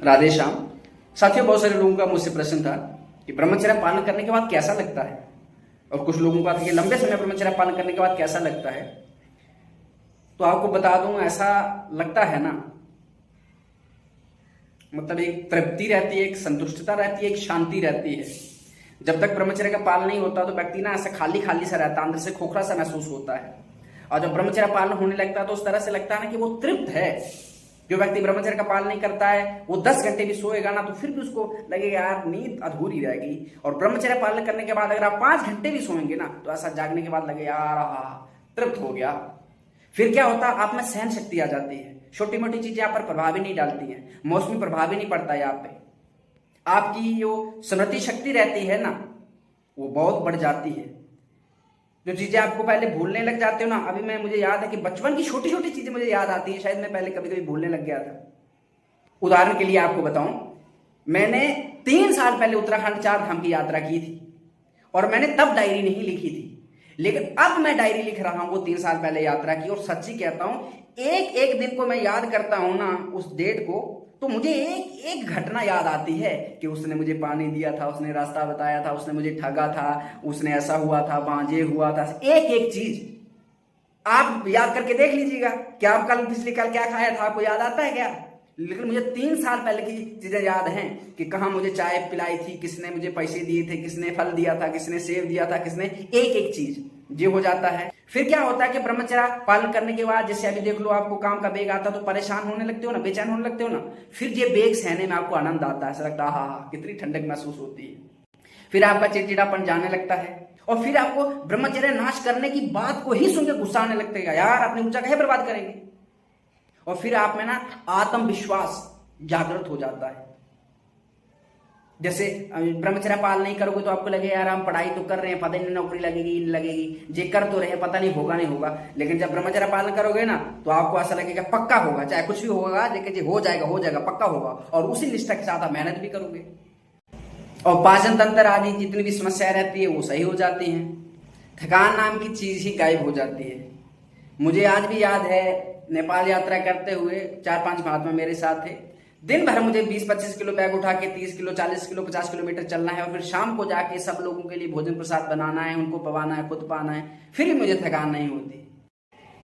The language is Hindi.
राधे श्याम। साथियों, बहुत सारे लोगों का मुझसे प्रश्न था कि ब्रह्मचर्य पालन करने के बाद कैसा लगता है, और कुछ लोगों का था कि लंबे समय ब्रह्मचर्य पालन करने के बाद कैसा लगता है। तो आपको बता दूं, ऐसा लगता है ना, मतलब एक तृप्ति रहती है, एक संतुष्टता रहती है, एक शांति रहती है। जब तक ब्रह्मचर्य का पालन नहीं होता तो व्यक्ति ना ऐसा खाली खाली सा रहता है, अंदर से खोखला सा महसूस होता है। और जब ब्रह्मचर्य पालन होने लगता है तो उस तरह से लगता है ना कि वो तृप्त है। जो व्यक्ति ब्रह्मचर्य का पालन नहीं करता है, वो 10 घंटे भी सोएगा ना तो फिर भी उसको लगेगा यार नींद अधूरी रहेगी। और ब्रह्मचर्य पालन करने के बाद अगर आप 5 घंटे भी सोएंगे ना तो ऐसा जागने के बाद लगे यार तृप्त हो गया। फिर क्या होता है, आप में सहन शक्ति आ जाती है, छोटी मोटी चीजें आप पर प्रभाव ही नहीं डालती हैं, मौसमी प्रभाव ही नहीं पड़ता है आप पे। आपकी जो स्मृति शक्ति रहती है ना वो बहुत बढ़ जाती है। जो चीजें आपको पहले भूलने लग जाते हो ना, अभी मुझे याद है कि बचपन की छोटी छोटी चीजें मुझे याद आती है, शायद मैं पहले कभी कभी भूलने लग गया था। उदाहरण के लिए आपको बताऊं, मैंने 3 साल पहले उत्तराखंड 4 धाम की यात्रा की थी और मैंने तब डायरी नहीं लिखी थी, लेकिन अब मैं डायरी लिख रहा हूं वो 3 साल पहले यात्रा की। और सच्ची कहता हूं, एक एक दिन को मैं याद करता हूं ना, उस डेट को, तो मुझे एक एक घटना याद आती है कि उसने मुझे पानी दिया था, उसने रास्ता बताया था, उसने मुझे ठगा था, उसने ऐसा हुआ था, बांझे हुआ था। एक एक चीज आप याद करके देख लीजिएगा। क्या आप पिछली कल क्या खाया था, आपको याद आता है क्या? लेकिन मुझे 3 साल पहले की चीजें याद हैं कि कहाँ मुझे चाय पिलाई थी, किसने मुझे पैसे दिए थे, किसने फल दिया था, किसने सेब दिया था, किसने, एक एक चीज ये हो जाता है। फिर क्या होता है कि ब्रह्मचर्य पालन करने के बाद, जैसे अभी देख लो, आपको काम का बेग आता तो परेशान होने लगते हो ना, बेचैन होने लगते हो ना, फिर ये बेग सहने में आपको आनंद आता है, ऐसा लगता है हाँ कितनी ठंडक महसूस होती है। फिर आपका चिड़चिड़ापन जाने लगता है और फिर आपको ब्रह्मचर्य नाश करने की बात को ही सुनकर गुस्सा आने लगता है, यार अपनी ऊर्जा कहे बर्बाद करेंगे। और फिर आप में ना आत्मविश्वास जागृत हो जाता है। जैसे ब्रह्मचर्य पालन नहीं करोगे तो आपको लगे यार हम पढ़ाई तो कर रहे हैं, पता नहीं नौकरी लगेगी नहीं लगेगी, जे कर तो रहे पता नहीं होगा नहीं होगा। लेकिन जब ब्रह्मचर्य पालन करोगे ना तो आपको ऐसा लगेगा पक्का होगा, चाहे कुछ भी होगा लेकिन जी हो जाएगा पक्का होगा। और उसी निष्ठा के साथ आप मेहनत भी करोगे और पाचन तंत्र आदि जितनी भी समस्याएं रहती है वो सही हो जाती हैं। थकान नाम की चीज ही गायब हो जाती है। मुझे आज भी याद है, नेपाल यात्रा करते हुए 4-5 महात्मा मेरे साथ थे। दिन भर मुझे 20-25 किलो बैग उठा के 30 किलो 40 किलो 50 किलोमीटर चलना है और फिर शाम को जाके सब लोगों के लिए भोजन प्रसाद बनाना है, उनको पवाना है, खुद पाना है, फिर भी मुझे थकान नहीं होती।